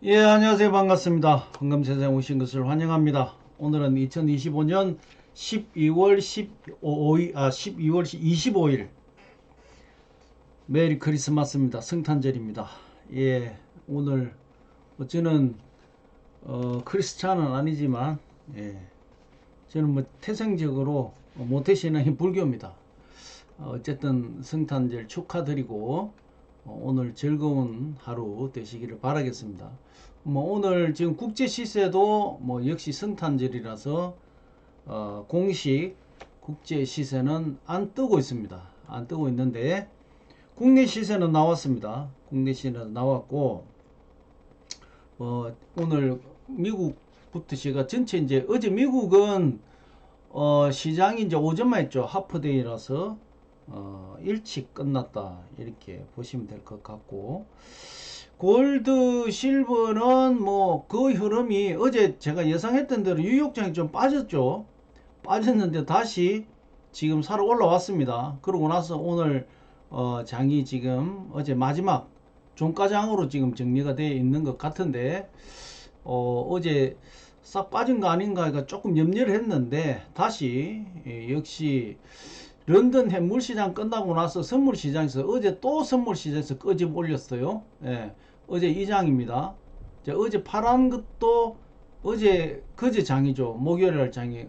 예, 안녕하세요. 반갑습니다. 황금세상에 오신 것을 환영합니다. 오늘은 2025년 12월 15일, 12월 25일, 메리 크리스마스입니다. 성탄절입니다. 예, 오늘, 저는, 크리스찬은 아니지만, 예, 저는 뭐, 태생적으로 모태신앙이 불교입니다. 어쨌든 성탄절 축하드리고 오늘 즐거운 하루 되시기를 바라겠습니다. 뭐 오늘 지금 국제 시세도 뭐 역시 성탄절이라서 공식 국제 시세는 안 뜨고 있습니다. 안 뜨고 있는데 국내 시세는 나왔습니다. 국내 시세는 나왔고 오늘 미국부터 제가 전체 이제 어제 미국은 시장이 이제 오전만 했죠. 하프데이라서 일찍 끝났다 이렇게 보시면 될 것 같고 골드 실버는 뭐 그 흐름이 어제 제가 예상했던 대로 뉴욕장이 좀 빠졌죠. 빠졌는데 다시 지금 사러 올라왔습니다. 그러고 나서 오늘 장이 지금 어제 마지막 종가장으로 지금 정리가 되어 있는 것 같은데 어제 싹 빠진 거 아닌가 조금 염려를 했는데 다시 역시 런던 해물시장 끝나고 나서 선물시장에서 어제 또 선물시장에서 끄집 올렸어요. 예, 어제 이 장입니다. 자, 어제 파란 것도 어제 그제 장이죠. 목요일 날 장이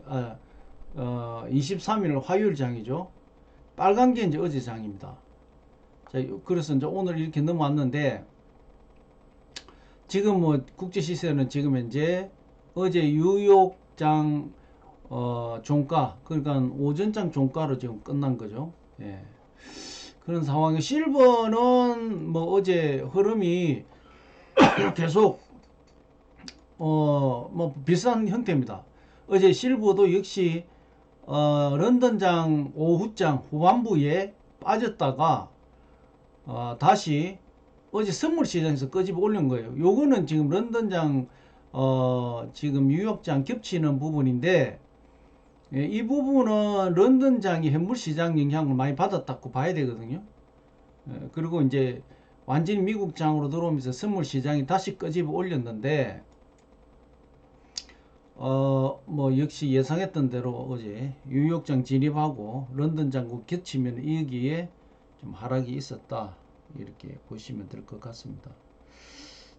23일 화요일 장이죠. 빨간 게 이제 어제 장입니다. 자, 그래서 이제 오늘 이렇게 넘어왔는데 지금 뭐 국제 시세는 지금 현재 어제 뉴욕장 종가 그러니까 오전장 종가로 지금 끝난 거죠. 예. 그런 상황에 실버는 뭐 어제 흐름이 계속 뭐 비슷한 형태입니다. 어제 실버도 역시 런던장 오후장 후반부에 빠졌다가 다시 어제 선물 시장에서 끄집어 올린 거예요. 요거는 지금 런던장 지금 뉴욕장 겹치는 부분인데 예, 이 부분은 런던장이 현물시장 영향을 많이 받았다고 봐야 되거든요. 그리고 이제 완전히 미국장으로 들어오면서 선물시장이 다시 끄집어 올렸는데 뭐 역시 예상했던 대로 어제 뉴욕장 진입하고 런던장과 겹치면 여기에 좀 하락이 있었다 이렇게 보시면 될 것 같습니다.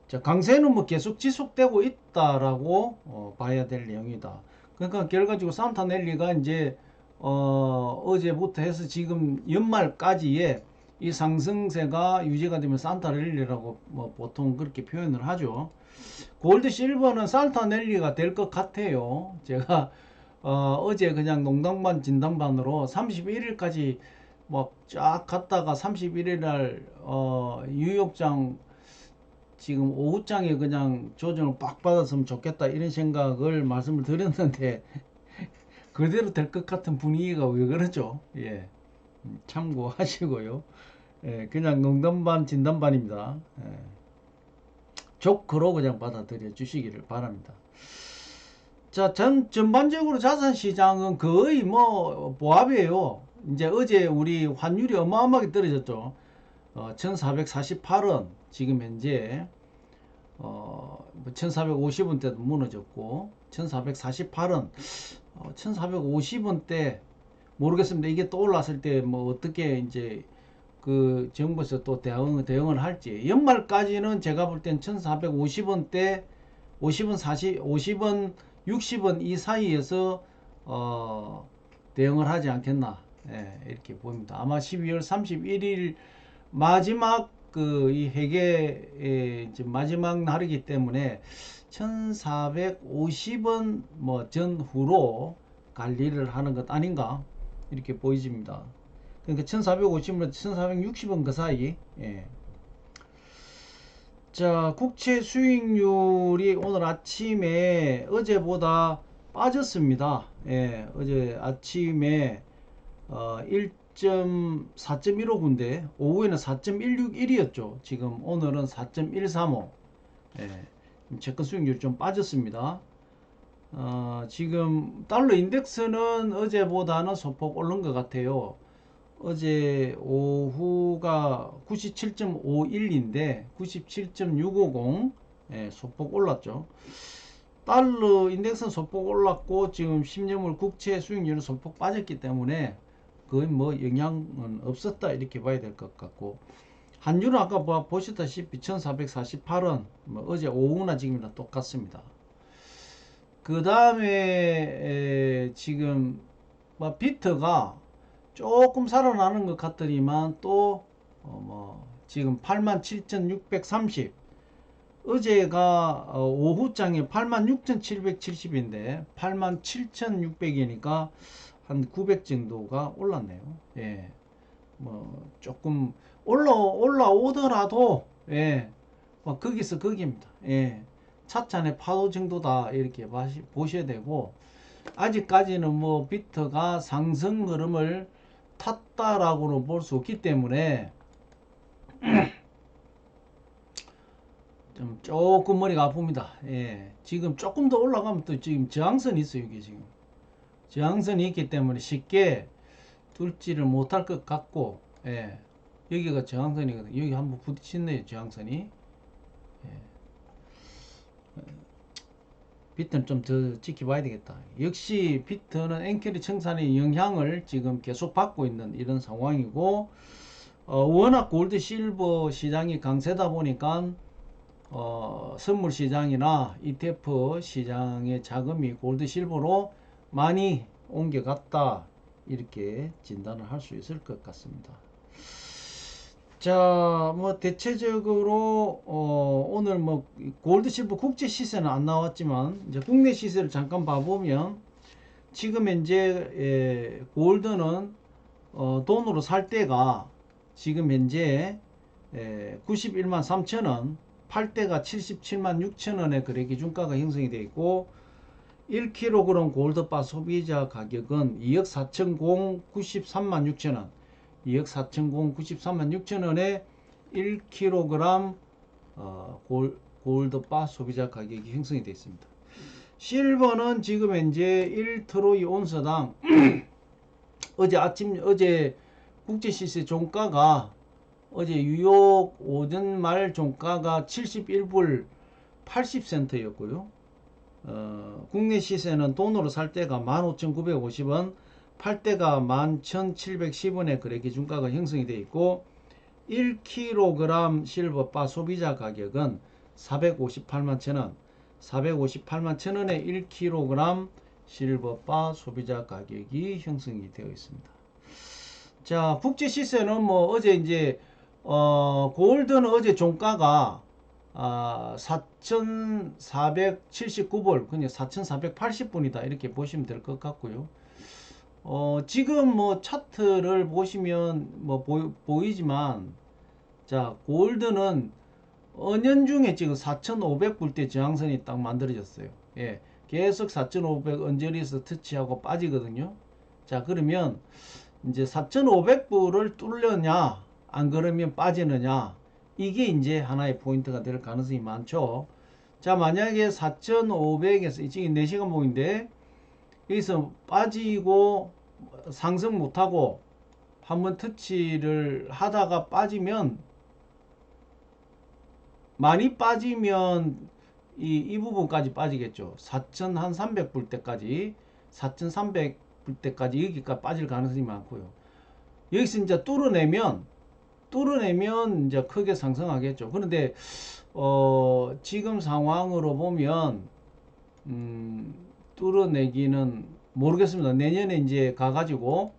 자, 강세는 뭐 계속 지속되고 있다라고 봐야 될 내용이다. 그러니까 결과적으로 산타넬리가 이제 어제부터 해서 지금 연말까지의 이 상승세가 유지가 되면 산타넬리라고 뭐 보통 그렇게 표현을 하죠. 골드 실버는 산타넬리가 될 것 같아요. 제가 어제 그냥 농담 반 진담 반으로 31일까지 뭐 쫙 갔다가 31일 날 뉴욕장 지금 오후장에 그냥 조정을 빡 받았으면 좋겠다 이런 생각을 말씀을 드렸는데 그대로 될 것 같은 분위기가 왜 그러죠? 예, 참고하시고요. 예, 그냥 농담 반 진담 반입니다. 예, 조크로 그냥 받아들여 주시기를 바랍니다. 자, 전반적으로 자산 시장은 거의 뭐 보합이에요. 이제 어제 우리 환율이 어마어마하게 떨어졌죠. 1448원 지금 현재 1450원대도 무너졌고 1448원 1450원대 모르겠습니다. 이게 또 올랐을 때 뭐 어떻게 이제 그 정부에서 또 대응을 할지 연말까지는 제가 볼 땐 1450원대 50원 40 50원 60원 이 사이에서 대응을 하지 않겠나 예, 이렇게 보입니다. 아마 12월 31일 마지막 그 이 회계 이제 마지막 날이기 때문에 1450원 뭐 전후로 관리를 하는 것 아닌가 이렇게 보여집니다. 그러니까 1450원 1460원 그 사이. 예. 자, 국채 수익률이 오늘 아침에 어제보다 빠졌습니다. 예, 어제 아침에 1.4.15군데 오후에는 4.161이었죠. 지금 오늘은 4.135. 예, 채권 수익률이 좀 빠졌습니다. 지금 달러 인덱스는 어제보다는 소폭 오른 것 같아요. 어제 오후가 97.51인데 97.650 예, 소폭 올랐죠. 달러 인덱스는 소폭 올랐고 지금 10년물 국채 수익률은 소폭 빠졌기 때문에 거의 뭐 영향은 없었다 이렇게 봐야 될 것 같고, 한유는 아까 보셨다시피 1448원, 뭐 어제 오후나 지금이랑 똑같습니다. 그 다음에 지금 뭐 비트가 조금 살아나는 것 같더니만 또 뭐 지금 87,630, 어제가 오후장에 86,770인데 87,600이니까 한 900 정도가 올랐네요. 예, 뭐 조금 올라오더라도, 예, 뭐 거기서 거기입니다. 예, 차찬의 파도 정도다 이렇게 보셔야 되고, 아직까지는 뭐 비트가 상승 흐름을 탔다라고는 볼 수 없기 때문에 좀 조금 머리가 아픕니다. 예, 지금 조금 더 올라가면 또 지금 저항선이 있어요. 여기 지금 저항선이 있기 때문에 쉽게 뚫지를 못할 것 같고, 예, 여기가 저항선이거든요. 여기 한번 부딪혔네요, 저항선이. 예, 비트는 좀 더 지켜봐야 되겠다. 역시 비트는 엔캐리 청산의 영향을 지금 계속 받고 있는 이런 상황이고, 워낙 골드 실버 시장이 강세다 보니까 선물 시장이나 ETF 시장의 자금이 골드 실버로 많이 옮겨갔다 이렇게 진단을 할 수 있을 것 같습니다. 자, 뭐 대체적으로 오늘 뭐 골드 실버 국제 시세는 안 나왔지만 이제 국내 시세를 잠깐 봐보면 지금 현재 골드는 돈으로 살 때가 지금 현재 91만 3천원, 팔 때가 77만 6천원의 거래 기준가가 형성이 되어 있고, 1kg 골드바 소비자 가격은 2억 4천 93만 6천원, 2억 4천 93만 6천원에 1kg 골드바 소비자 가격이 형성이 되어 있습니다. 실버는 지금 현재 1트로이 온스당 어제 국제 시세 종가가, 어제 뉴욕 오전 말 종가가 71불 80센트였고요. 국내 시세는 돈으로 살 때가 15,950원, 팔 때가 11,710원의 거래 기준가가 형성이 되어 있고, 1kg 실버바 소비자 가격은 458만 천원, 458만 천원의 1kg 실버바 소비자 가격이 형성이 되어 있습니다. 자, 국제 시세는 뭐 어제 이제 골드는 어제 종가가 4,479불, 그냥 4,480분이다 이렇게 보시면 될 것 같고요. 지금 뭐 차트를 보시면 뭐 보이지만, 자, 골드는 은연중에 지금 4,500불대 저항선이 딱 만들어졌어요. 예, 계속 4,500 언저리에서 터치하고 빠지거든요. 자, 그러면 이제 4,500불을 뚫느냐 안 그러면 빠지느냐, 이게 이제 하나의 포인트가 될 가능성이 많죠. 자, 만약에 4,500에서 지금 4시간 봉인데 여기서 빠지고 상승 못하고 한번 터치를 하다가 빠지면, 많이 빠지면 이 부분까지 빠지겠죠. 4,300불 때까지, 4,300불 때까지 여기까지 빠질 가능성이 많고요. 여기서 이제 뚫어내면 이제 크게 상승하겠죠. 그런데 지금 상황으로 보면 뚫어내기는 모르겠습니다. 내년에 이제 가가지고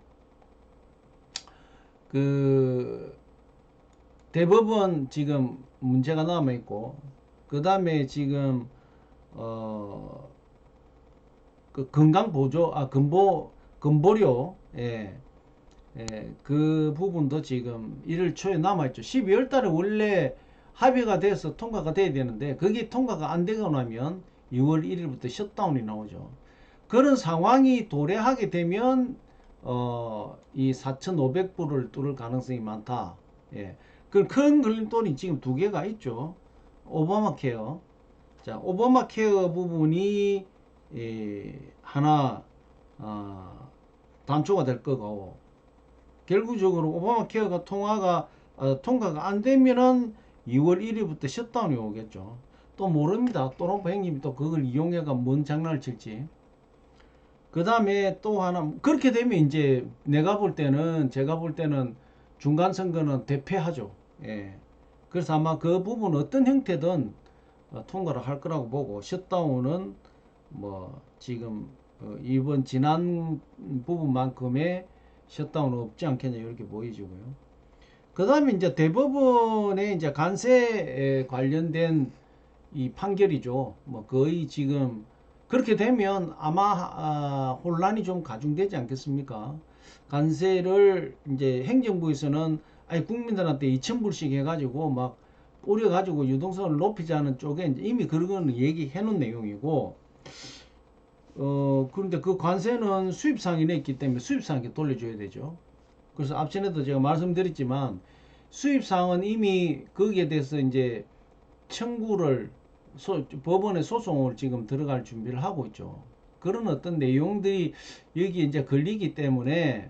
그 대법원 지금 문제가 남아 있고, 그 다음에 지금 그 건강보조 건보료, 예, 그 부분도 지금 1월 초에 남아있죠. 12월 달에 원래 합의가 돼서 통과가 돼야 되는데 그게 통과가 안 되고 나면 6월 1일부터 셧다운이 나오죠. 그런 상황이 도래하게 되면 이 4,500불을 뚫을 가능성이 많다. 예. 그 큰 걸림돌이 지금 두 개가 있죠. 오바마 케어. 자, 오바마 케어 부분이 하나 단초가 될 거고, 결국적으로 오바마 케어가 통과가 안 되면은 2월 1일부터 셧다운이 오겠죠. 또 모릅니다. 트럼프 행님이 또 그걸 이용해가 뭔 장난을 칠지. 그 다음에 또 하나, 그렇게 되면 이제 제가 볼 때는 중간 선거는 대패하죠. 예. 그래서 아마 그 부분 어떤 형태든 통과를 할 거라고 보고, 셧다운은 뭐 지금 이번 지난 부분만큼의 셧다운은 없지 않겠냐 이렇게 보여지고요. 그 다음에 이제 대법원의 이제 관세에 관련된 이 판결이죠. 뭐 거의 지금 그렇게 되면 아마 혼란이 좀 가중되지 않겠습니까? 관세를 이제 행정부에서는 아니 국민들한테 2,000불씩 해가지고 막 뿌려가지고 유동성을 높이자는 쪽에 이제 이미 그런 거는 얘기해 놓은 내용이고, 그런데 그 관세는 수입상이 냈기 때문에 수입상에 돌려줘야 되죠. 그래서 앞전에도 제가 말씀드렸지만 수입상은 이미 거기에 대해서 이제 청구를 법원에 소송을 지금 들어갈 준비를 하고 있죠. 그런 어떤 내용들이 여기 이제 걸리기 때문에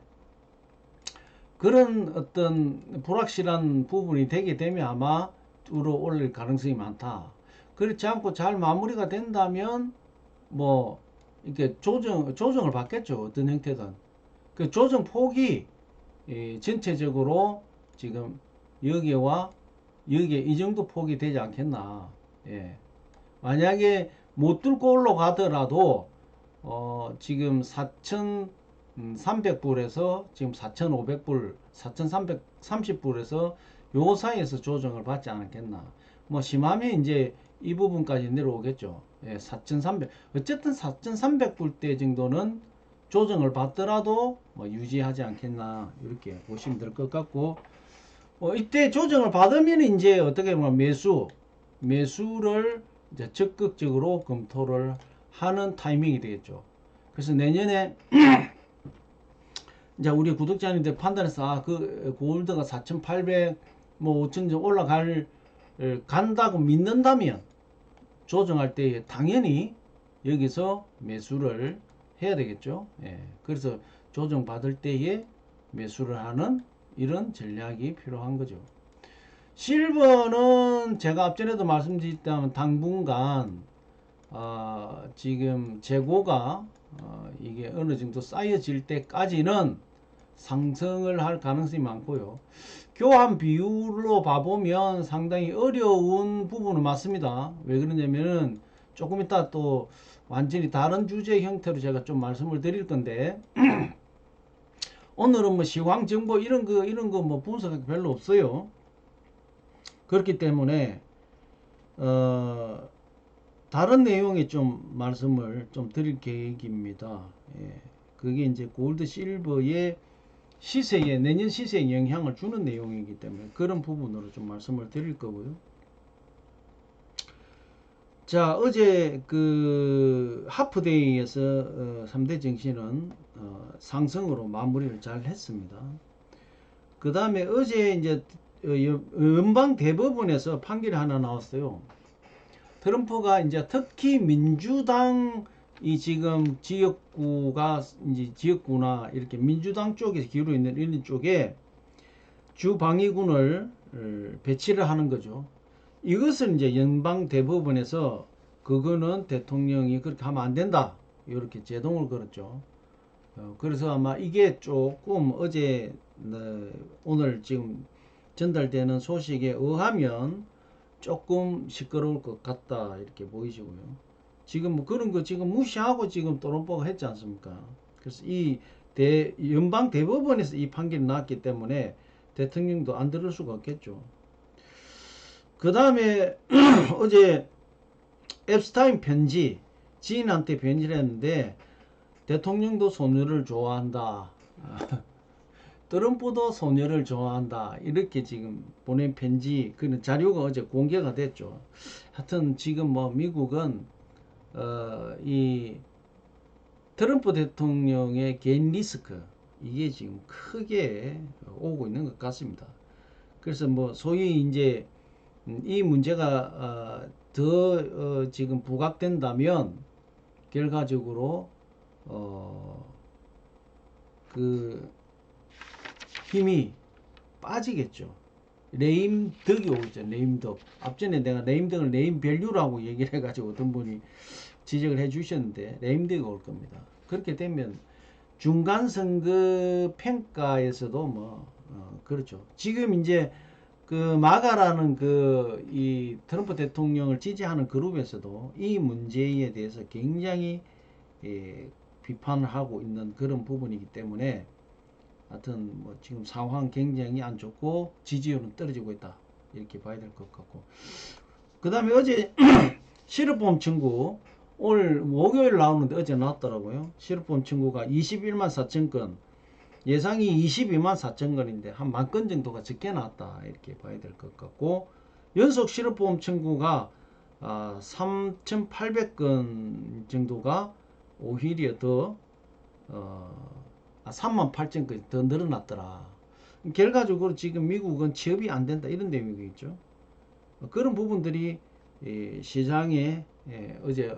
그런 어떤 불확실한 부분이 되게 되면 아마 뚫어 올릴 가능성이 많다. 그렇지 않고 잘 마무리가 된다면 뭐 이렇게 조정을 받겠죠. 어떤 형태든. 그 조정 폭이 전체적으로 지금 여기에 이 정도 폭이 되지 않겠나. 예. 만약에 못 뚫고 올라가더라도 지금 4,300불에서 지금 4,500불, 4,330불에서 요 사이에서 조정을 받지 않겠나. 뭐 심하면 이제 이 부분까지 내려오겠죠. 예, 4,300. 어쨌든 4,300불대 정도는 조정을 받더라도 뭐 유지하지 않겠나 이렇게 보시면 될 것 같고, 이때 조정을 받으면 이제 어떻게 보면 매수를 이제 적극적으로 검토를 하는 타이밍이 되겠죠. 그래서 내년에 이제 우리 구독자님들 판단해서 그 골드가 4,800, 뭐 5,000 간다고 믿는다면 조정할 때 당연히 여기서 매수를 해야 되겠죠. 예. 그래서 조정 받을 때에 매수를 하는 이런 전략이 필요한 거죠. 실버는 제가 앞전에도 말씀드렸다면 당분간 지금 재고가 이게 어느 정도 쌓여질 때까지는 상승을 할 가능성이 많고요. 교환 비율로 봐보면 상당히 어려운 부분은 맞습니다. 왜 그러냐면은 조금 이따 또 완전히 다른 주제 형태로 제가 좀 말씀을 드릴 건데, 오늘은 뭐 시황 정보 이런 거 뭐 분석할 게 별로 없어요. 그렇기 때문에 다른 내용에 좀 말씀을 좀 드릴 계획입니다. 예. 그게 이제 골드 실버의 시세에, 내년 시세에 영향을 주는 내용이기 때문에 그런 부분으로 좀 말씀을 드릴 거고요. 자, 어제 그 하프데이에서 3대 정신은 상승으로 마무리를 잘 했습니다. 그 다음에 어제 이제 연방 대법원에서 판결이 하나 나왔어요. 트럼프가 이제 특히 민주당이 지금 지역구나 이렇게 민주당 쪽에서 기울어 있는 이런 쪽에 주 방위군을 배치를 하는 거죠. 이것을 이제 연방 대법원에서 그거는 대통령이 그렇게 하면 안 된다 이렇게 제동을 걸었죠. 그래서 아마 이게 조금 어제 오늘 지금 전달되는 소식에 의하면 조금 시끄러울 것 같다 이렇게 보이시고요. 지금 뭐 그런 거 지금 무시하고 지금 토론보가 했지 않습니까? 그래서 이 연방 대법원에서 이 판결이 나왔기 때문에 대통령도 안 들을 수가 없겠죠. 그 다음에 어제 앱스타인 편지, 지인한테 편지를 했는데 대통령도 소녀를 좋아한다. 트럼프도 소녀를 좋아한다. 이렇게 지금 보낸 편지, 그런 자료가 어제 공개가 됐죠. 하여튼 지금 뭐 미국은 이 트럼프 대통령의 개인 리스크, 이게 지금 크게 오고 있는 것 같습니다. 그래서 뭐 소위 이제 이 문제가 더 지금 부각된다면 결과적으로 그 힘이 빠지겠죠. 레임덕이 오죠. 레임덕. 앞전에 내가 레임덕을 레임밸류라고 얘기를 해가지고 어떤 분이 지적을 해 주셨는데 레임덕이 올 겁니다. 그렇게 되면 중간선거 평가에서도 뭐 그렇죠. 지금 이제 그 마가라는 그 이 트럼프 대통령을 지지하는 그룹에서도 이 문제에 대해서 굉장히 비판을 하고 있는 그런 부분이기 때문에 하여튼 뭐 지금 상황 굉장히 안 좋고 지지율은 떨어지고 있다 이렇게 봐야 될 것 같고, 그 다음에 어제 실업보험 청구 오늘 목요일 나오는데 어제 나왔더라고요. 실업보험 청구가 21만 4천 건, 예상이 22만 4천 건인데 한 만 건 정도가 적게 나왔다 이렇게 봐야 될 것 같고, 연속 실업보험 청구가 3,800건 정도가 오히려 더 3만 8천 건 더 늘어났더라. 결과적으로 지금 미국은 취업이 안 된다 이런 내용이겠죠. 그런 부분들이 시장에 어제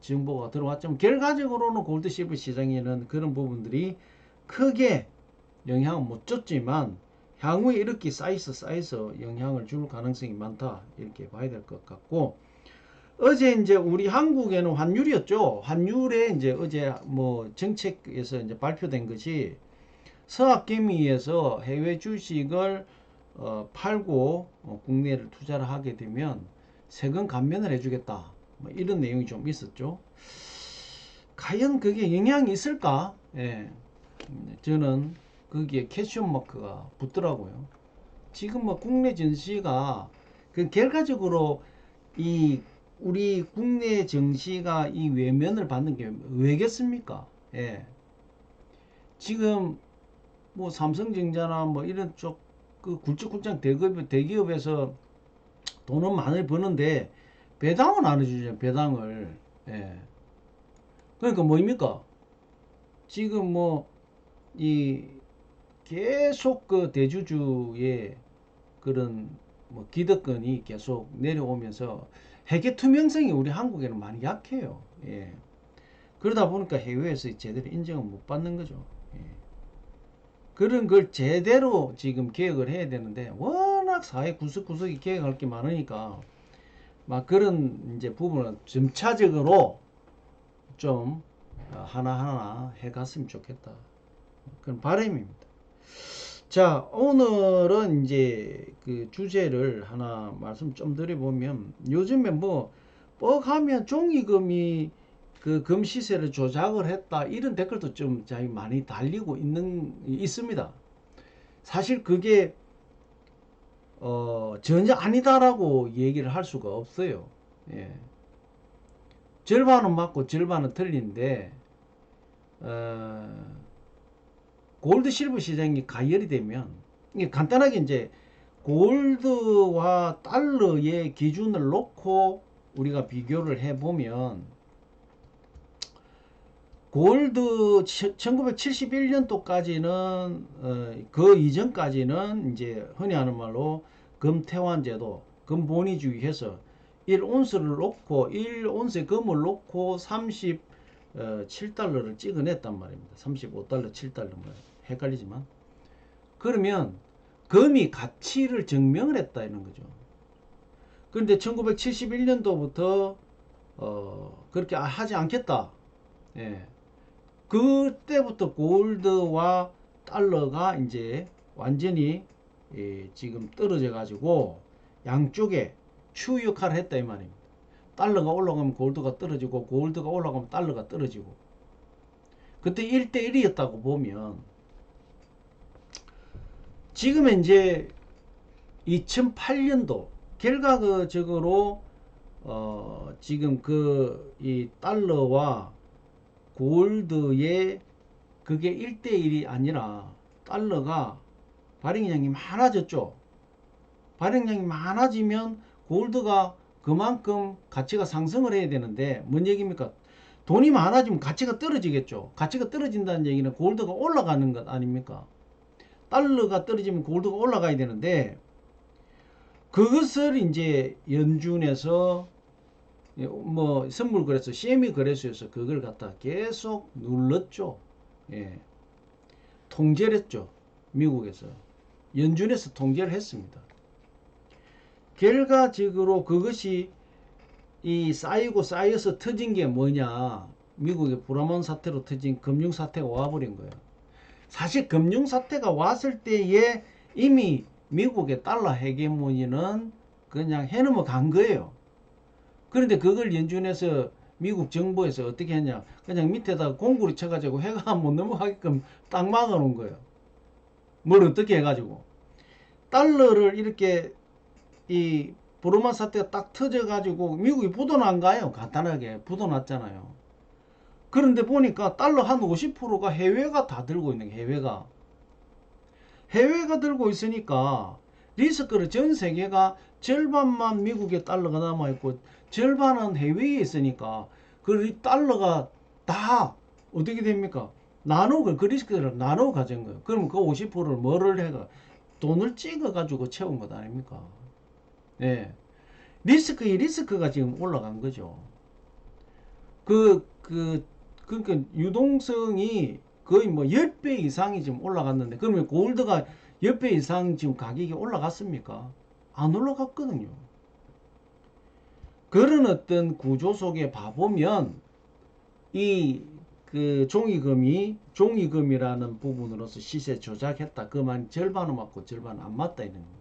정보가 들어왔지만 결과적으로는 골드실버 시장에는 그런 부분들이 크게 영향을 못 줬지만 향후에 이렇게 쌓여서 영향을 줄 가능성이 많다 이렇게 봐야 될 것 같고, 어제 이제 우리 한국에는 환율이었죠. 환율에 이제 어제 뭐 정책에서 이제 발표된 것이 서학개미에서 해외 주식을 팔고 국내를 투자를 하게 되면 세금 감면을 해주겠다. 뭐 이런 내용이 좀 있었죠. 과연 그게 영향이 있을까? 예. 저는 거기에 캐시온 마크가 붙더라고요. 지금 뭐 국내 증시가 그 결과적으로 이 우리 국내 증시가 이 외면을 받는 게 왜겠습니까? 예. 지금 뭐 삼성전자나 뭐 이런 쪽 그 굵직굵직 대기업에서 돈은 많이 버는데 배당은 안 해주죠. 배당을. 예. 그러니까 뭐입니까? 지금 뭐 이 계속 그 대주주의 그런 뭐 기득권이 계속 내려오면서 회계 투명성이 우리 한국에는 많이 약해요. 예. 그러다 보니까 해외에서 제대로 인정을 못 받는 거죠. 예. 그런 걸 제대로 지금 개혁을 해야 되는데 워낙 사회 구석구석이 개혁할 게 많으니까 막 그런 이제 부분을 점차적으로 좀 하나하나 해갔으면 좋겠다. 그런 바람입니다. 자, 오늘은 이제 그 주제를 하나 말씀 좀 드려보면, 요즘에 뭐 뻑하면 종이금이 그 금시세를 조작을 했다 이런 댓글도 좀 많이 달리고 있습니다. 사실 그게 전혀 아니다라고 얘기를 할 수가 없어요. 예. 절반은 맞고 절반은 틀린데 골드 실버 시장이 가열이 되면, 이게 간단하게 이제 골드와 달러의 기준을 놓고 우리가 비교를 해보면, 골드 1971년도까지는 그 이전까지는 이제 흔히 하는 말로 금태환제도, 금본위주의 해서 1온스를 놓고 1온스의 금을 놓고 37달러를 찍어냈단 말입니다. 35달러, 7달러 뭐 헷갈리지만, 그러면 금이 가치를 증명을 했다 이런 거죠. 그런데 1971년도부터 그렇게 하지 않겠다. 예. 그때부터 골드와 달러가 이제 완전히 지금 떨어져 가지고 양쪽에 추 역할을 했다 이 말입니다. 달러가 올라가면 골드가 떨어지고 골드가 올라가면 달러가 떨어지고, 그때 1대1이었다고 보면, 지금 이제 2008년도 결과적으로 지금 그 이 달러와 골드의 그게 1대1이 아니라 달러가 발행량이 많아졌죠. 발행량이 많아지면 골드가 그만큼 가치가 상승을 해야 되는데 뭔 얘기입니까? 돈이 많아지면 가치가 떨어지겠죠. 가치가 떨어진다는 얘기는 골드가 올라가는 것 아닙니까? 달러가 떨어지면 골드가 올라가야 되는데, 그것을 이제 연준에서 뭐 선물 거래소, CME 거래소에서 그걸 갖다 계속 눌렀죠. 예. 통제를 했죠. 미국에서. 연준에서 통제를 했습니다. 결과적으로 그것이 이 쌓이고 쌓여서 터진 게 뭐냐, 미국의 불안한 사태로 터진 금융사태가 와버린 거예요. 사실 금융사태가 왔을 때에 이미 미국의 달러 헤게모니는 그냥 해넘어 간 거예요. 그런데 그걸 연준에서 미국 정부에서 어떻게 했냐, 그냥 밑에다 공구리 쳐가지고 해가 못 넘어가게끔 딱 막아놓은 거예요. 뭘 어떻게 해가지고 달러를 이렇게 이 브로만 사태가 딱 터져가지고 미국이 부도난 거예요. 간단하게 부도났잖아요. 그런데 보니까 달러 한 50%가 해외가 다 들고 있는 게, 해외가 들고 있으니까 리스크를 전 세계가 절반만 미국의 달러가 남아있고 절반은 해외에 있으니까 그 달러가 다 어떻게 됩니까? 나누고, 그 리스크를 나누어 가진 거예요. 그러면 그 50%를 뭐를 해가 돈을 찍어 가지고 채운 것 아닙니까? 예. 리스크가 지금 올라간 거죠. 그러니까 유동성이 거의 뭐 10배 이상이 지금 올라갔는데, 그러면 골드가 10배 이상 지금 가격이 올라갔습니까? 안 올라갔거든요. 그런 어떤 구조 속에 봐보면 이 그 종이금이라는 부분으로서 시세 조작했다. 그만 절반은 맞고 절반은 안 맞다 이런 겁니다.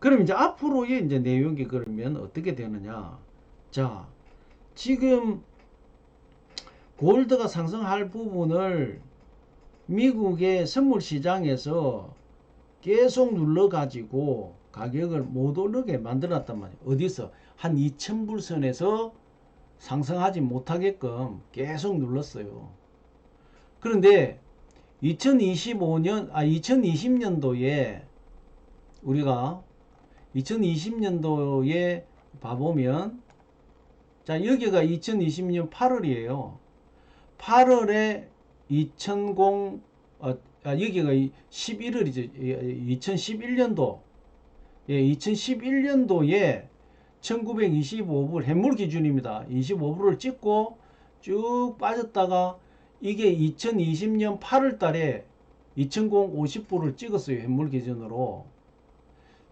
그럼 이제 앞으로의 이제 내용이 그러면 어떻게 되느냐? 자, 지금 골드가 상승할 부분을 미국의 선물 시장에서 계속 눌러가지고 가격을 못 오르게 만들었단 말이에요. 어디서? 한 2000불 선에서 상승하지 못하게끔 계속 눌렀어요. 그런데 2020년도에 우리가 2020년도에 봐보면, 자, 여기가 2020년 8월이에요. 8월에 여기가 11월이죠. 2011년도. 예, 2011년도에 1925불 현물 기준입니다. 25불을 찍고 쭉 빠졌다가 이게 2020년 8월 달에 2050불을 찍었어요. 현물 기준으로.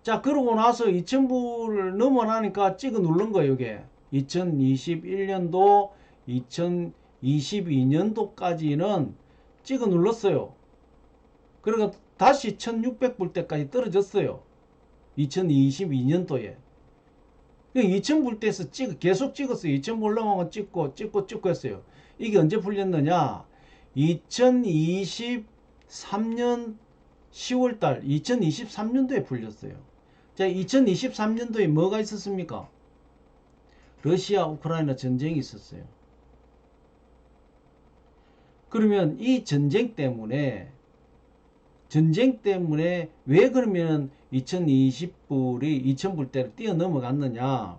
자, 그러고 나서 2000불을 넘어나니까 찍어 누른 거예요. 이게 2021년도 2022년도까지는 찍어 눌렀어요. 그러니까 다시 1600불 때까지 떨어졌어요. 2022년도에 2000불 때에서 계속 찍었어요. 2000불 넘어가면 찍고 했어요. 이게 언제 풀렸느냐? 2023년 10월달 2023년도에 풀렸어요. 자, 2023년도에 뭐가 있었습니까? 러시아 우크라이나 전쟁이 있었어요. 그러면 이 전쟁 때문에 왜 그러면 2020불이 2000불대를 뛰어넘어갔느냐?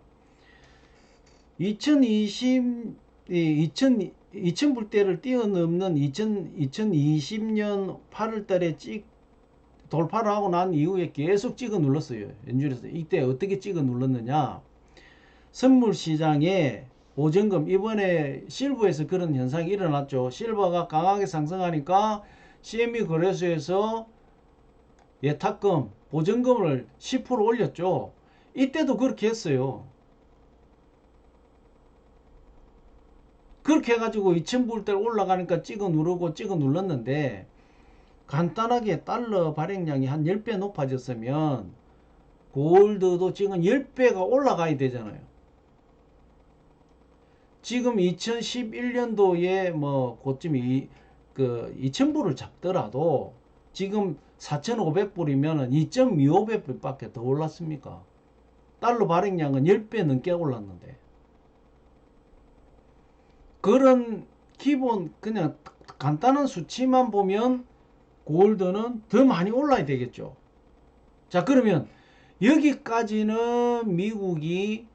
2000불대를 뛰어넘는 2020년 8월달에 돌파를 하고 난 이후에 계속 찍어 눌렀어요. 연준에서. 이때 어떻게 찍어 눌렀느냐? 선물 시장에 보증금, 이번에 실버에서 그런 현상이 일어났죠. 실버가 강하게 상승하니까 CME 거래소에서 예탁금, 보증금을 10% 올렸죠. 이때도 그렇게 했어요. 그렇게 해가지고 2000불대 올라가니까 찍어 눌렀는데, 간단하게 달러 발행량이 한 10배 높아졌으면 골드도 지금 10배가 올라가야 되잖아요. 지금 2011년도에 뭐 고점이 2000불을 잡더라도 지금 4500불이면 2.25배 밖에 더 올랐습니까? 달러 발행량은 10배 넘게 올랐는데. 그런 기본 그냥 간단한 수치만 보면 골드는 더 많이 올라야 되겠죠. 자, 그러면 여기까지는 미국이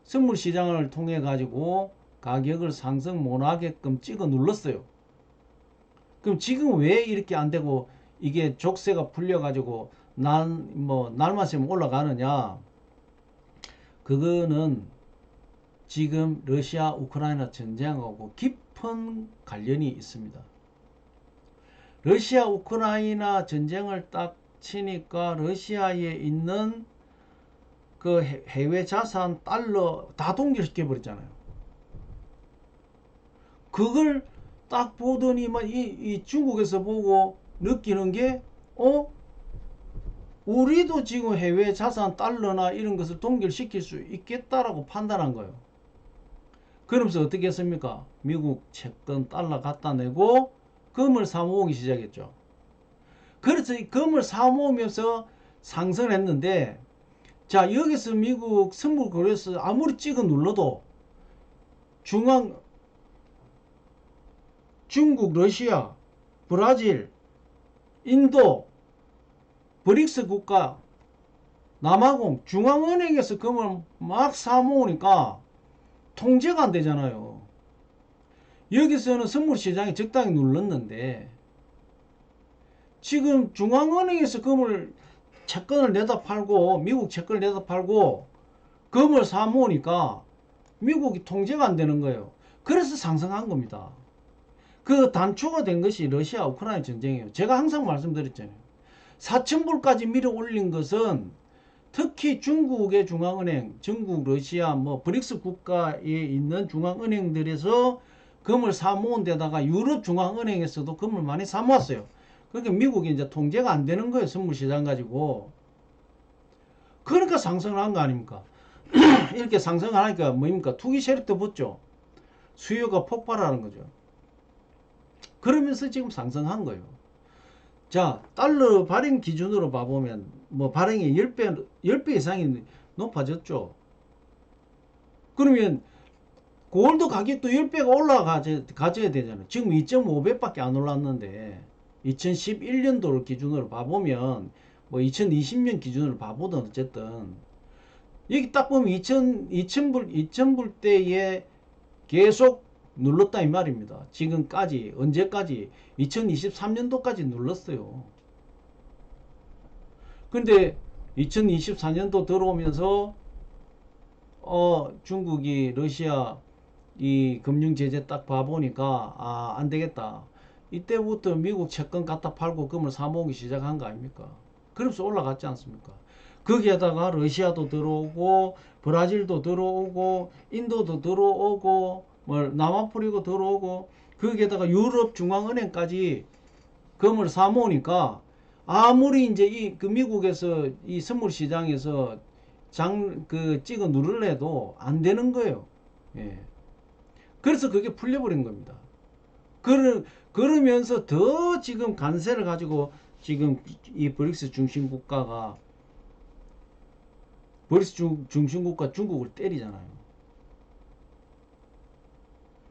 선물 시장을 통해 가지고 가격을 상승 못하게끔 찍어 눌렀어요. 그럼 지금 왜 이렇게 안 되고 이게 족쇄가 풀려 가지고 날만 새면 올라가느냐? 그거는 지금 러시아 우크라이나 전쟁하고 깊은 관련이 있습니다. 러시아 우크라이나 전쟁을 딱 치니까 러시아에 있는 그 해외 자산 달러 다 동결시켜 버렸잖아요. 그걸 딱 보더니만 이 중국에서 보고 느끼는 게 우리도 지금 해외 자산 달러나 이런 것을 동결시킬 수 있겠다라고 판단한 거예요. 그러면서 어떻게 했습니까? 미국 채권 달러 갖다 내고 금을 사모으기 시작했죠. 그래서 이 금을 사모으면서 상승했는데, 자, 여기서 미국 선물 거래소 아무리 찍어 눌러도 중국, 러시아, 브라질, 인도, 브릭스 국가, 남아공, 중앙은행에서 금을 막 사모으니까 통제가 안 되잖아요. 여기서는 선물 시장이 적당히 눌렀는데 지금 중앙은행에서 금을 채권을 내다 팔고 미국 채권을 내다 팔고 금을 사모으니까 미국이 통제가 안 되는 거예요. 그래서 상승한 겁니다. 그 단초가 된 것이 러시아 우크라이나 전쟁이에요. 제가 항상 말씀드렸잖아요. 4,000불까지 밀어 올린 것은 특히 중국의 중앙은행, 중국, 러시아, 브릭스 국가에 있는 중앙은행들에서 금을 사모은 데다가 유럽 중앙은행에서도 금을 많이 사모았어요. 그러니까 미국이 이제 통제가 안 되는 거예요. 선물 시장 가지고. 그러니까 상승을 한 거 아닙니까? 이렇게 상승을 하니까 뭡니까? 투기 세력도 붙죠. 수요가 폭발하는 거죠. 그러면서 지금 상승한 거예요. 자, 달러 발행 기준으로 봐보면 발행이 10배 이상이 높아졌죠. 그러면 골드 가격도 10배가 올라가져야 되잖아요. 지금 2.5배밖에 안 올랐는데 2011년도를 기준으로 봐보면 2020년 기준으로 봐보든 어쨌든 여기 딱 보면 2000불 때에 계속 눌렀다 이 말입니다. 지금까지 언제까지 2023년도까지 눌렀어요. 근데 2024년도 들어오면서 중국이 러시아 이 금융 제재 딱 봐보니까 안 되겠다. 이때부터 미국 채권 갖다 팔고 금을 사모으기 시작한 거 아닙니까? 그러면서 올라갔지 않습니까? 거기에다가 러시아도 들어오고 브라질도 들어오고 인도도 들어오고 남아프리카 들어오고 거기에다가 유럽 중앙은행까지 금을 사모으니까 아무리 이제 그 미국에서 이 선물 시장에서 찍어 누르래도 안 되는 거예요. 예. 그래서 그게 풀려버린 겁니다. 그러면서 더 지금 관세를 가지고 지금 이 브릭스 중심국가 중국을 때리잖아요.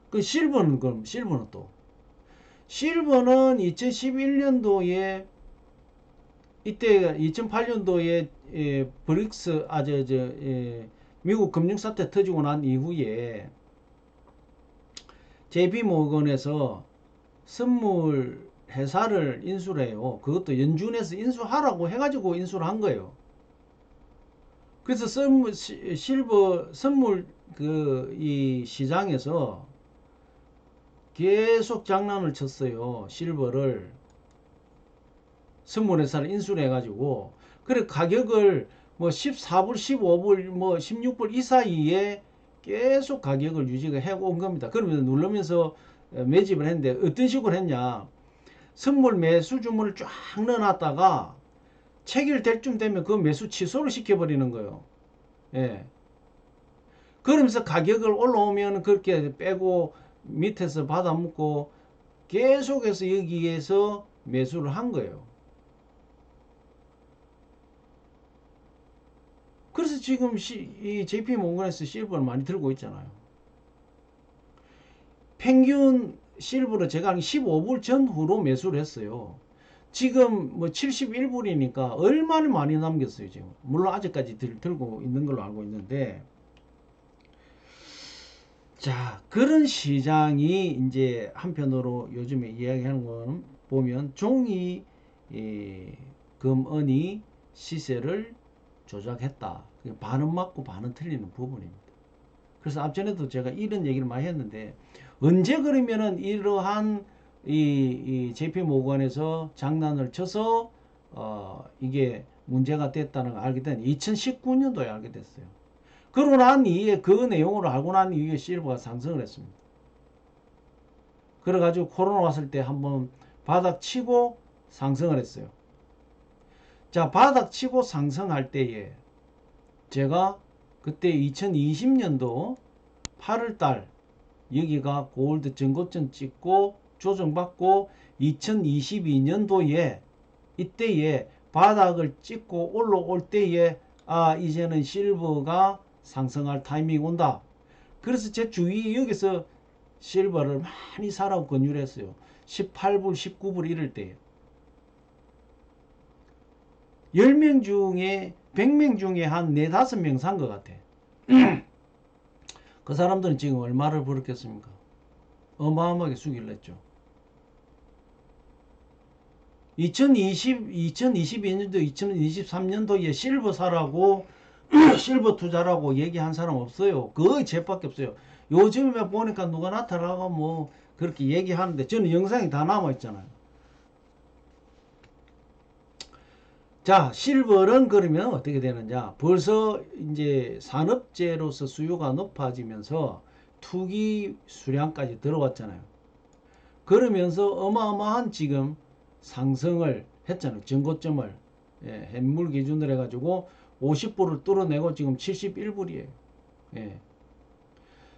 그럼 실버는 또 실버는 2011년도에 이때 2008년도에 브릭스 미국 금융사태 터지고 난 이후에 JP 모건에서 선물 회사를 인수를 해요. 그것도 연준에서 인수하라고 해가지고 인수를 한 거예요. 그래서 선물 이 시장에서 계속 장난을 쳤어요. 실버를 선물 회사를 인수를 해가지고 그래 가격을 14불, 15불, 16불 이 사이에 계속 가격을 유지가 해온 겁니다. 그러면서 누르면서 매집을 했는데 어떤 식으로 했냐? 선물 매수 주문을 쫙 넣어놨다가 체결될 쯤 되면 그 매수 취소를 시켜버리는 거예요. 예. 그러면서 가격을 올라오면 그렇게 빼고 밑에서 받아먹고 계속해서 여기에서 매수를 한 거예요. 그래서 지금 이 JP 모건에서 실버를 많이 들고 있잖아요. 평균 실버로 제가 한 15불 전후로 매수를 했어요. 지금 71불이니까 얼마나 많이 남겼어요, 지금. 물론 아직까지 들고 있는 걸로 알고 있는데. 자, 그런 시장이 이제 한편으로 요즘에 이야기하는 건 보면 종이 금은이 시세를 조작했다. 반은 맞고 반은 틀리는 부분입니다. 그래서 앞전에도 제가 이런 얘기를 많이 했는데 언제 그러면은 이러한 이 JP 모건에서 장난을 쳐서 이게 문제가 됐다는 걸 알게 된 2019년도에 알게 됐어요. 그러고 난 이후에 그 내용을 알고 난 이후에 실버가 상승을 했습니다. 그래가지고 코로나 왔을 때 한번 바닥 치고 상승을 했어요. 자, 바닥 치고 상승할 때에 제가 그때 2020년도 8월달 여기가 골드 전고점 찍고 조정받고 2022년도에 이때에 바닥을 찍고 올라올 때에 이제는 실버가 상승할 타이밍이 온다. 그래서 제 주위에 여기서 실버를 많이 사라고 권유했어요. 18불 19불 이럴 때에 10명 중에 100명 중에 한 4, 5명 산 것 같아. 그 사람들은 지금 얼마를 벌었겠습니까? 어마어마하게 수익을 냈죠. 2022년도 2023년도에 실버 사라고 실버 투자라고 얘기한 사람 없어요. 거의 제밖에 없어요. 요즘에 보니까 누가 나타나고 뭐 그렇게 얘기하는데 저는 영상이 다 남아있잖아요. 자, 실버는 그러면 어떻게 되느냐? 벌써 이제 산업재로서 수요가 높아지면서 투기 수량까지 들어왔잖아요. 그러면서 어마어마한 지금 상승을 했잖아요. 전고점을 현물 기준으로 해가지고 50불을 뚫어내고 지금 71불이에요. 예.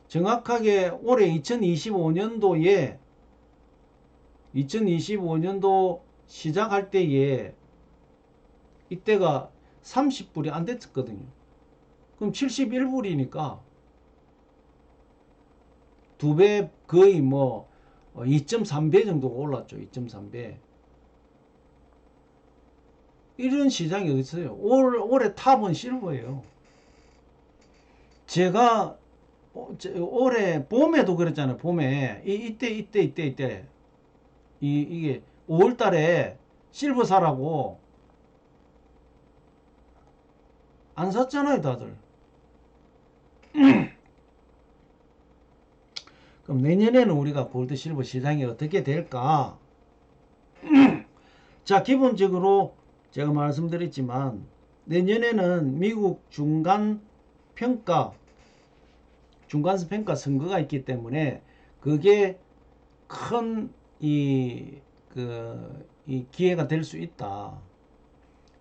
정확하게 올해 2025년도 시작할 때에 이때가 30불이 안 됐었거든요. 그럼 71불이니까 두 배 거의 뭐 2.3배 정도 올랐죠. 2.3배. 이런 시장이 어디 있어요? 올해 탑은 실버예요. 제가 올해 봄에도 그랬잖아요. 봄에 이때 이게 5월 달에 실버 사라고 안 샀잖아요, 다들. 그럼 내년에는 우리가 골드 실버 시장이 어떻게 될까? 자, 기본적으로 제가 말씀드렸지만 내년에는 미국 중간선 평가 선거가 있기 때문에 그게 큰 이 기회가 될 수 있다.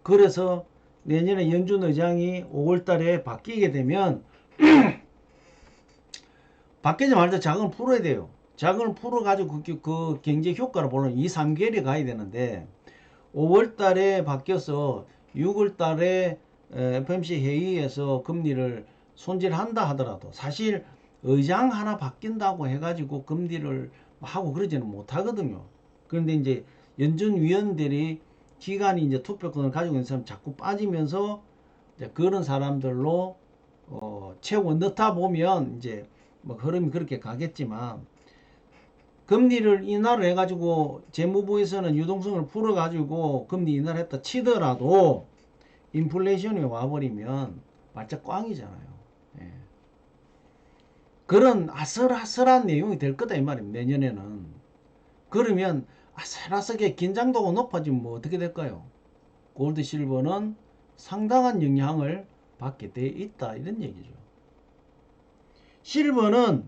그래서 내년에 연준 의장이 5월 달에 바뀌게 되면 바뀌지 말자 자금을 풀어야 돼요. 자금을 풀어가지고 그 경제 효과를 보려면 2, 3개월이 가야 되는데 5월 달에 바뀌어서 6월 달에 FOMC 회의에서 금리를 손질한다 하더라도 사실 의장 하나 바뀐다고 해가지고 금리를 하고 그러지는 못하거든요. 그런데 이제 연준위원들이 기간이 이제 투표권을 가지고 있는 사람 자꾸 빠지면서 이제 그런 사람들로 채워 넣다 보면 이제 뭐 흐름이 그렇게 가겠지만 금리를 인하를 해가지고 재무부에서는 유동성을 풀어가지고 금리 인하를 했다 치더라도 인플레이션이 와버리면 말짝 꽝이잖아요. 예. 그런 아슬아슬한 내용이 될 거다 이 말입니다. 내년에는. 그러면 아슬아슬하게 긴장도가 높아지면 뭐 어떻게 될까요? 골드 실버는 상당한 영향을 받게 돼 있다 이런 얘기죠. 실버는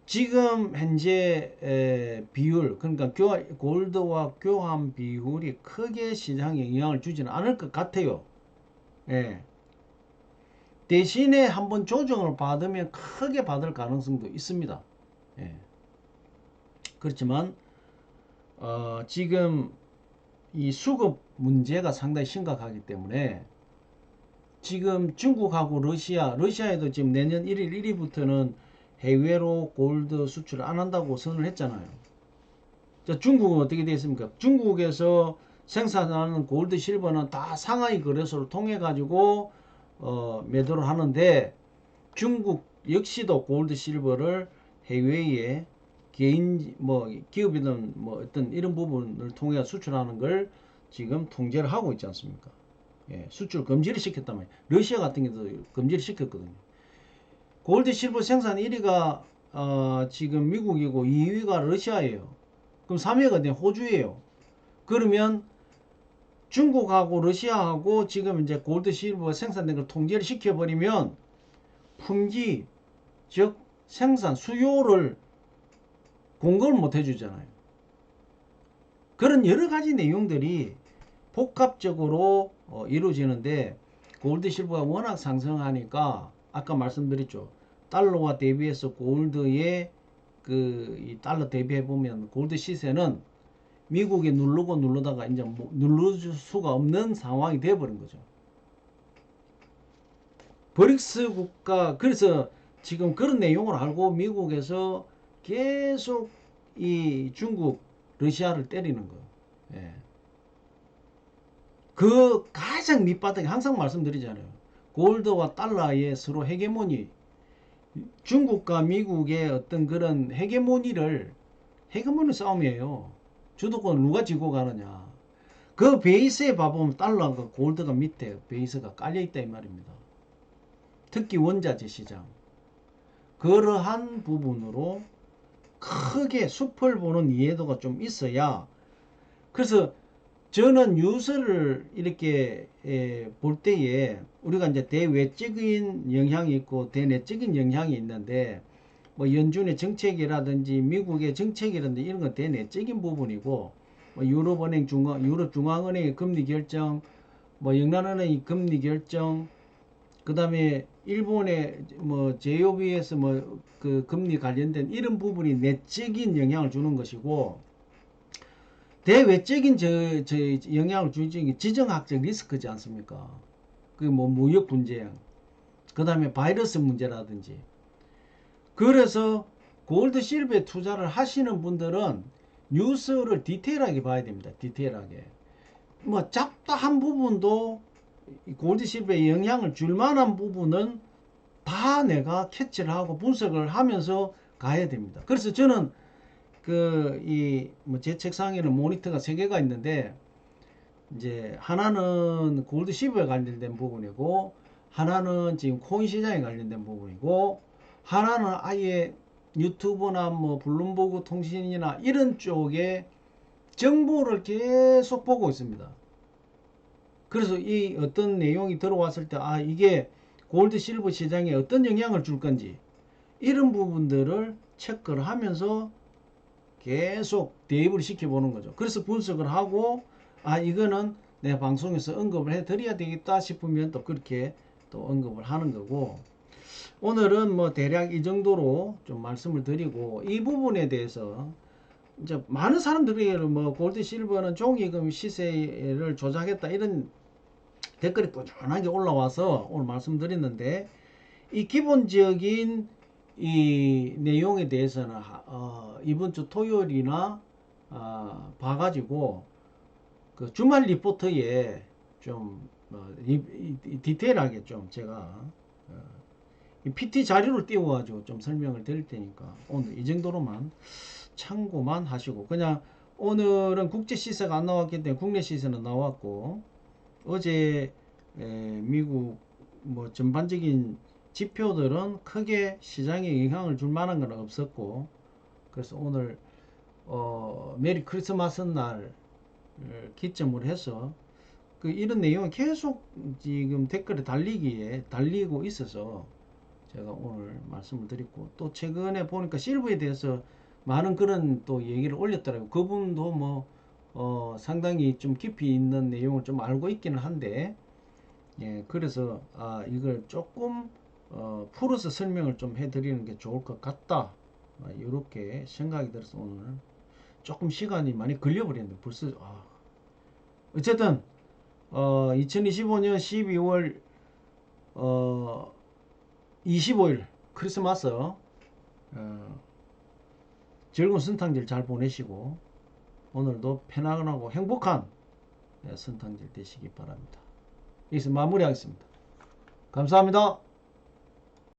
지금 현재 비율 그러니까 골드와 교환 비율이 크게 시장에 영향을 주지는 않을 것 같아요. 예. 대신에 한번 조정을 받으면 크게 받을 가능성도 있습니다. 예. 그렇지만 지금 이 수급 문제가 상당히 심각하기 때문에 지금 중국하고 러시아에도 지금 내년 1일 1일부터는 해외로 골드 수출을 안 한다고 선언을 했잖아요. 자, 중국은 어떻게 되어 있습니까? 중국에서 생산하는 골드 실버는 다 상하이 거래소를 통해 가지고 매도를 하는데 중국 역시도 골드 실버를 해외에 개인 뭐 기업이든 뭐 어떤 이런 부분을 통해 수출하는 걸 지금 통제를 하고 있지 않습니까? 예, 수출 금지를 시켰단 말이에요. 러시아 같은 경우도 금지를 시켰거든요. 골드 실버 생산 1위가 지금 미국이고 2위가 러시아예요. 그럼 3위가 호주예요. 그러면 중국하고 러시아하고 지금 이제 골드 실버 생산된 걸 통제를 시켜버리면 품질, 즉 생산 수요를 공급을 못 해주잖아요. 그런 여러 가지 내용들이 복합적으로 이루어지는데 골드 실버가 워낙 상승하니까 아까 말씀드렸죠. 달러와 대비해서 골드의 이 달러 대비해 보면 골드 시세는 미국에 누르다가 이제 누를 수가 없는 상황이 되어버린 거죠. 브릭스 국가, 그래서 지금 그런 내용을 알고 미국에서 계속 이 중국, 러시아를 때리는 거예요. 예. 그 가장 밑바닥에 항상 말씀드리잖아요. 골드와 달러의 서로 헤게모니, 중국과 미국의 어떤 그런 헤게모니 싸움이에요. 주도권 누가 지고 가느냐. 그 베이스에 봐보면 달러가 골드가 밑에 베이스가 깔려있다 이 말입니다. 특히 원자재 시장. 그러한 부분으로 크게 숲을 보는 이해도가 좀 있어야, 그래서 저는 뉴스를 이렇게 볼 때에 우리가 이제 대외적인 영향이 있고 대내적인 영향이 있는데, 뭐 연준의 정책이라든지 미국의 정책이라든지 이런 건 대내적인 부분이고, 뭐 유럽 중앙은행의 금리 결정, 뭐 영란은행의 금리 결정, 그 다음에 일본의 뭐 JOB에서 뭐 그 금리 관련된 이런 부분이 내적인 영향을 주는 것이고, 대외적인 영향을 주는 게 지정학적 리스크지 않습니까? 그 뭐 무역 분쟁, 그 다음에 바이러스 문제라든지. 그래서 골드 실버에 투자를 하시는 분들은 뉴스를 디테일하게 봐야 됩니다. 디테일하게. 뭐 잡다한 부분도 골드 실버에 영향을 줄 만한 부분은 다 내가 캐치를 하고 분석을 하면서 가야 됩니다. 그래서 저는 제 책상에는 모니터가 3개가 있는데, 이제 하나는 골드 실버에 관련된 부분이고, 하나는 지금 코인 시장에 관련된 부분이고, 하나는 아예 유튜브나 뭐 블룸버그 통신이나 이런 쪽에 정보를 계속 보고 있습니다. 그래서 이 어떤 내용이 들어왔을 때 이게 골드 실버 시장에 어떤 영향을 줄 건지 이런 부분들을 체크를 하면서 계속 대입을 시켜보는 거죠. 그래서 분석을 하고 이거는 내 방송에서 언급을 해드려야 되겠다 싶으면 또 그렇게 또 언급을 하는 거고, 오늘은 뭐 대략 이 정도로 좀 말씀을 드리고, 이 부분에 대해서 이제 많은 사람들이 뭐 골드 실버는 종이금 시세를 조작했다 이런 댓글이 꾸준하게 올라와서 오늘 말씀드렸는데, 이 기본적인 이 내용에 대해서는 이번 주 토요일이나 봐가지고 그 주말 리포트에 좀 디테일하게 좀 제가 PT 자료를 띄워가지고 좀 설명을 드릴 테니까 오늘 이 정도로만 참고만 하시고, 그냥 오늘은 국제 시세가 안 나왔기 때문에 국내 시세는 나왔고, 어제 미국 뭐 전반적인 지표들은 크게 시장에 영향을 줄 만한 건 없었고, 그래서 오늘 메리 크리스마스 날 기점으로 해서 이런 내용은 계속 지금 댓글에 달리고 있어서 제가 오늘 말씀을 드렸고, 또 최근에 보니까 실버에 대해서 많은 그런 또 얘기를 올렸더라고요. 그분도 뭐 상당히 좀 깊이 있는 내용을 좀 알고 있기는 한데, 그래서 이걸 조금 풀어서 설명을 좀 해드리는 게 좋을 것 같다, 이렇게 생각이 들어서 오늘 조금 시간이 많이 걸려버렸는데 벌써 어쨌든 2025년 12월 25일 크리스마스 즐거운 성탄절 잘 보내시고 오늘도 편안하고 행복한 성탄절 되시기 바랍니다. 여기서 마무리하겠습니다. 감사합니다.